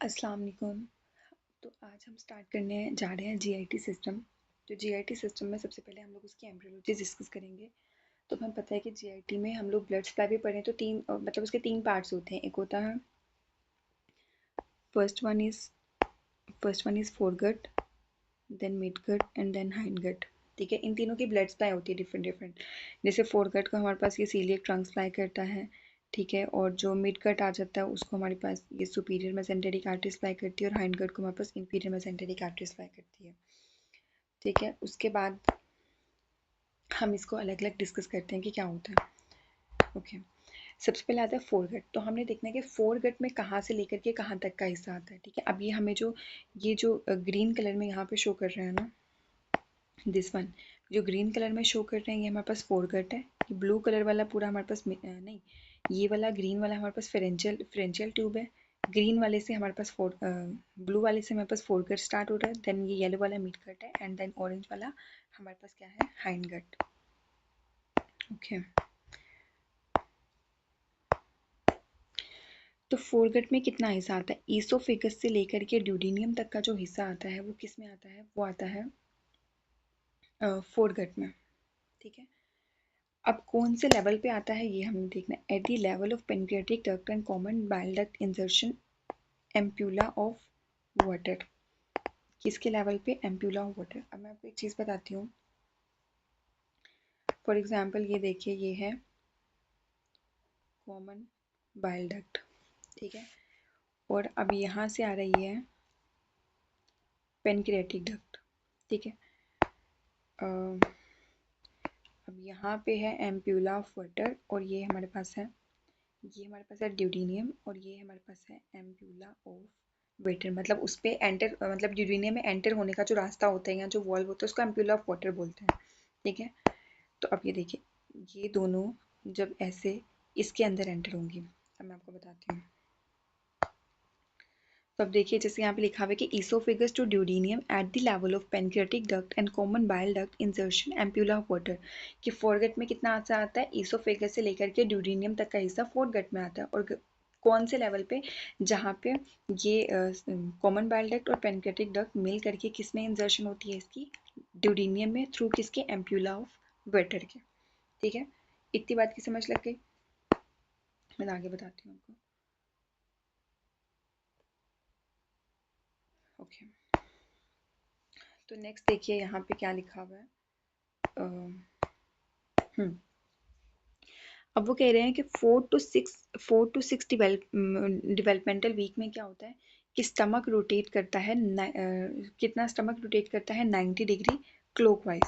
अस्सलाम वालेकुम। तो आज हम स्टार्ट करने जा रहे हैं जीआईटी सिस्टम। तो जीआईटी सिस्टम में सबसे पहले हम लोग उसकी एम्ब्रियोलॉजी डिस्कस करेंगे। तो हमें पता है कि जीआईटी में हम लोग ब्लड सप्लाई भी पढ़े तो मतलब उसके तीन पार्ट्स होते हैं। एक होता है first one is first one is foregut, then midgut and then hindgut. ठीक है, इन तीनों की ब्लड सप्लाई होती है डिफरेंट डिफरेंट। जैसे फोरगट को हमारे पास ये सीलिएक ट्रंक सप्लाई करता है, ठीक है, और जो मिड गट आ जाता है उसको हमारे पास ये सुपीरियर मेसेंटेरिक आर्टरी सप्लाई करती है, और हाइंड गट को हमारे पास इंफीरियर मेसेंटेरिक आर्टरी सप्लाई करती है। ठीक है, उसके बाद हम इसको अलग अलग डिस्कस करते हैं कि क्या होता है। ओके, सबसे पहले आता है फोरगट। तो हमने देखना है कि फोरगट में कहाँ से लेकर के कहाँ तक का हिस्सा आता है। ठीक है, अब ये हमें जो ग्रीन कलर में यहाँ पे शो कर रहे हैं ना, दिस वन जो ग्रीन कलर में शो कर रहे हैं ये हमारे पास फोरगट है। ये ब्लू कलर वाला पूरा हमारे पास नहीं, ये वाला ग्रीन वाला हमारे पास फेरेंशियल ट्यूब है। ग्रीन वाले से हमारे पास ब्लू वाले से हमारे पास फोरगट स्टार्ट हो रहा है, देन ये येलो वाला मिड गट है, एंड देन ऑरेंज वाला हमारे पास क्या है, हाइंड गट। ओके, तो फोरगट में कितना हिस्सा आता है? ईसोफेगस से लेकर के ड्यूडेनियम तक का जो हिस्सा आता है वो किस में आता है? वो आता है फोरगट में। ठीक है, अब कौन से लेवल पे आता है ये हमें देखना है। Eight the level of pancreatic duct and common bile duct insertion ampulla of water. किसके लेवल पे? Ampulla of water. अब मैं आपको एक चीज़ बताती हूँ। फॉर एग्जाम्पल ये देखिए, ये है कॉमन बाइल डक्ट, ठीक है, और अब यहाँ से आ रही है पेनक्रियाटिक डक्ट। ठीक है, अब यहाँ पे है एम्प्यूला ऑफ वाटर, और ये हमारे पास है, ये हमारे पास है ड्यूडेनियम, और ये हमारे पास है एम्प्यूला ऑफ वाटर। मतलब उस पे एंटर, मतलब ड्यूडेनियम में एंटर होने का जो रास्ता होता है या जो वॉल्व होता है उसको एम्प्यूला ऑफ वाटर बोलते हैं। ठीक है, तो अब ये देखिए, ये दोनों जब ऐसे इसके अंदर एंटर होंगी, अब मैं आपको बताती हूँ। तो अब देखिए, जैसे यहाँ पे लिखा हुआ है कि oesophagus to duodenum at the level of pancreatic duct and common bile duct insertion ampulla of Vater. कि फोरगट में कितना हिस्सा आता है? ईसोफेगस से लेकर के ड्यूडेनियम तक का हिस्सा फोरगट में आता है। और कौन से लेवल पे? जहाँ पे ये कॉमन बाइल डक्ट और पेनक्रियाटिक डक्ट मिल करके किस में इंसर्शन होती है? इसकी ड्यूडेनियम में, थ्रू किसके? एम्प्यूला ऑफ वाटर के। ठीक है, इतनी बात की समझ लग गई? मैं आगे बताती हूँ आपको। ओके, तो नेक्स्ट देखिए यहाँ पे क्या लिखा हुआ है। हम्म, अब वो कह रहे हैं कि 4 to 6 डेवलपमेंटल वीक में क्या होता है कि स्टमक रोटेट करता है, कितना स्टमक रोटेट करता है? 90 डिग्री क्लॉकवाइज।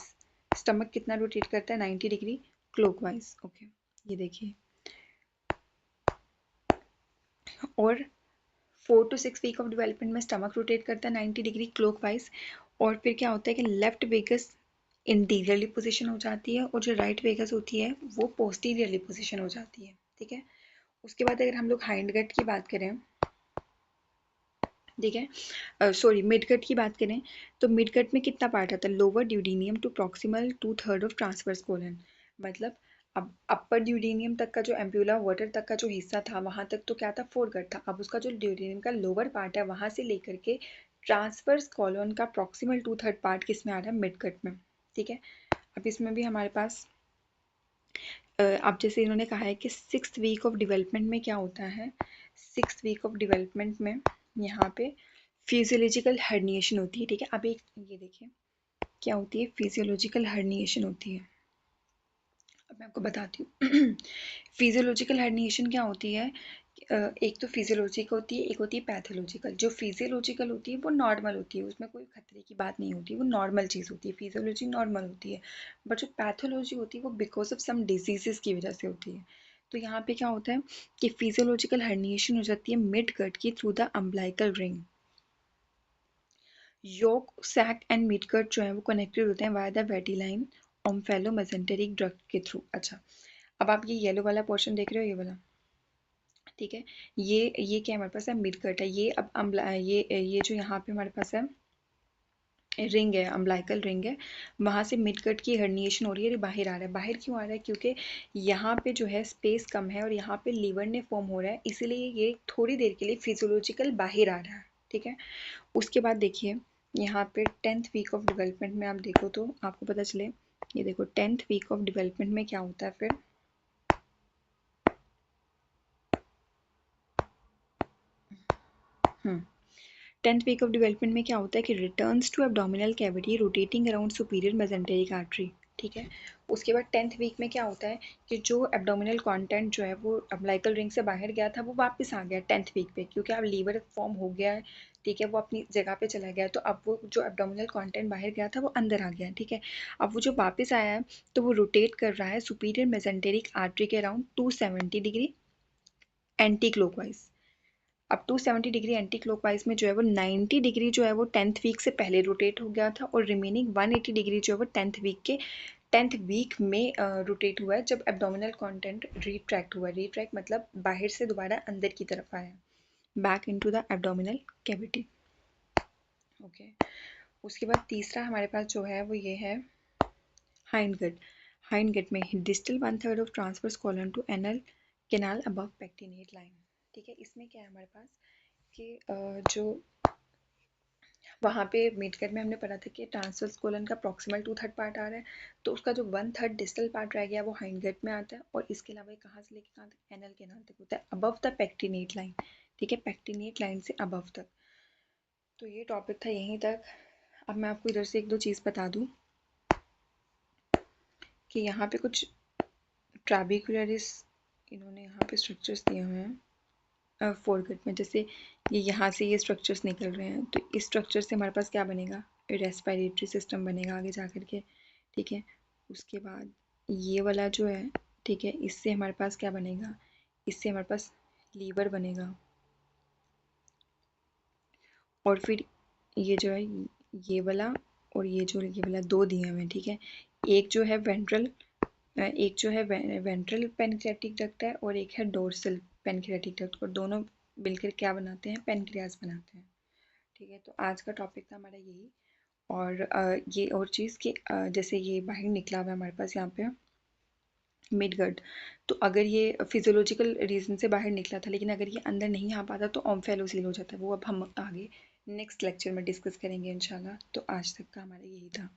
स्टमक कितना रोटेट करता है? 90 डिग्री क्लॉकवाइज। ओके, ये देखिए, और 4 to 6 वीक ऑफ डेवलपमेंट में स्टमक रोटेट करता है 90 डिग्री क्लॉकवाइज। और फिर क्या होता है कि लेफ्ट वेगस इंटीरियरली पोजीशन हो जाती है, और जो राइट वेगस होती है वो पोस्टीरियरली पोजीशन हो जाती है। ठीक है, उसके बाद अगर हम लोग हाइंड गट की बात करें, ठीक है, सॉरी, मिडगट की बात करें, तो मिडगट में कितना पार्ट आता है? Lower duodenum to proximal 2/3 of transverse colon. मतलब अब अपर ड्यूडेनियम तक का जो एम्प्यूला वाटर तक का जो हिस्सा था वहां तक तो क्या था? फोरगट था। अब उसका जो ड्यूडेनियम का लोअर पार्ट है वहां से लेकर के ट्रांसवर्स कॉलन का प्रॉक्सिमल 2/3 पार्ट किस में आ रहा है? मिडगट में। ठीक है, अब इसमें भी हमारे पास अब जैसे इन्होंने कहा है कि 6th वीक ऑफ डेवलपमेंट में क्या होता है? 6th वीक ऑफ डेवलपमेंट में यहाँ पे फिजियोलॉजिकल हर्निएशन होती है। ठीक है, अब एक ये देखिए क्या होती है? फिजियोलॉजिकल हर्निएशन होती है। अब मैं आपको बताती हूँ। फिजियोलॉजिकल हर्निएशन क्या होती है? एक तो फिजियोलॉजिकल होती है, एक होती है पैथोलॉजिकल। जो फिजियोलॉजिकल होती है वो नॉर्मल होती है, उसमें कोई खतरे की बात नहीं होती, वो नॉर्मल चीज़ होती है, फिजियोलॉजी नॉर्मल होती है। बट जो पैथोलॉजी होती है वो बिकॉज ऑफ सम डिजीजेस की वजह से होती है। तो यहाँ पे क्या होता है कि फिजियोलॉजिकल हर्निएशन हो जाती है मिड गट की through the umbilical ring. Yolk sac and midgut जो है वो कनेक्टेड होते हैं via the vitelline omphalomesenteric duct के थ्रू। अच्छा, अब आप ये येलो वाला पोर्शन देख रहे हो, ये वाला, ठीक है, ये क्या हमारे पास है? मिड कट है। ये अब ये जो यहाँ पे हमारे पास है रिंग है, अम्बिलिकल रिंग है, वहाँ से मिड गट की हर्निएशन हो रही है, ये बाहर आ रहा है। बाहर क्यों आ रहा है? क्योंकि यहाँ पे जो है स्पेस कम है और यहाँ पे लीवर ने फॉर्म हो रहा है, इसीलिए ये थोड़ी देर के लिए फिजियोलॉजिकल बाहर आ रहा है। ठीक है, उसके बाद देखिए यहाँ पे 10th वीक ऑफ डेवलपमेंट में आप देखो तो आपको पता चले, ये देखो 10th वीक ऑफ डेवलपमेंट में क्या होता है फिर। 10th वीक ऑफ डेवलपमेंट में क्या होता है कि returns to abdominal cavity rotating around superior mesenteric artery. ठीक है, उसके बाद 10th वीक में क्या होता है कि जो एब्डोमिनल कंटेंट जो है वो अम्बिलिकल रिंग से बाहर गया था वो वापस आ गया 10th वीक पे, क्योंकि अब लीवर फॉर्म हो गया है। ठीक है, वो अपनी जगह पे चला गया, तो अब वो जो एब्डोमिनल कंटेंट बाहर गया था वो अंदर आ गया। ठीक है, अब वो जो वापस आया है तो वो रोटेट कर रहा है सुपीरियर मेसेंटेरिक आर्टरी के अराउंड 270 डिग्री एंटी क्लॉकवाइज। अब 270 डिग्री एंटी क्लॉकवाइज में जो है वो 90 डिग्री जो है वो 10th वीक से पहले रोटेट हो गया था, और रिमेनिंग 180 डिग्री जो है वो 10th वीक में रोटेट हुआ है, जब एब्डोमिनल कंटेंट रिट्रैक्ट हुआ है। रिट्रैक्ट मतलब बाहर से दोबारा अंदर की तरफ आया, back into the abdominal cavity. Okay, उसके बाद तीसरा हमारे पास जो है वो ये है हाइंड गट। हाइंड गट में distal 1/3 of transverse colon to anal canal above pectinate line. ठीक है, इसमें क्या है हमारे पास कि जो वहाँ पे मिडगट में हमने पढ़ा था कि ट्रांसवर्स कोलन का प्रॉक्सिमल 2/3 पार्ट आ रहा है, तो उसका जो 1/3 डिस्टल पार्ट रह गया वो हाइंडगट में आता है, और इसके अलावा ये कहाँ से लेके कहाँ तक, एनल कैनाल तक होता है, अबव द पेक्टिनेट लाइन। ठीक है, पेक्टिनेट लाइन से अबव तक। तो ये टॉपिक था यहीं तक। अब मैं आपको इधर से एक दो चीज़ बता दूँ कि यहाँ पे कुछ ट्राबिकुलरिस इन्होंने यहाँ पे स्ट्रक्चर्स दिए हुए हैं फोरगट में। जैसे ये यहाँ से ये स्ट्रक्चर्स निकल रहे हैं, तो इस स्ट्रक्चर से हमारे पास क्या बनेगा, रेस्पिरेटरी सिस्टम बनेगा आगे जा कर के। ठीक है, उसके बाद ये वाला जो है, ठीक है, इससे हमारे पास क्या बनेगा, इससे हमारे पास लीवर बनेगा। और फिर ये जो है ये वाला, और ये जो ये वाला दो दिए हुए हैं। ठीक है, एक जो है वेंट्रल, एक जो है वेंट्रल पेनक्रियाटिक डक्ट है, और एक है डोर्सल पेनक्रियाटिक डक्ट, और दोनों मिलकर क्या बनाते हैं, पेनक्रियाज बनाते हैं। ठीक है, तो आज का टॉपिक था हमारा यही। और ये और चीज़ कि जैसे ये बाहर निकला हुआ है हमारे पास यहाँ पे मिडगट, तो अगर ये फिजियोलॉजिकल रीज़न से बाहर निकला था, लेकिन अगर ये अंदर नहीं आ पाता तो ओम्फेलोसील हो जाता है। वो अब हम आगे नेक्स्ट लेक्चर में डिस्कस करेंगे इंशाल्लाह। तो आज तक का हमारा यही था।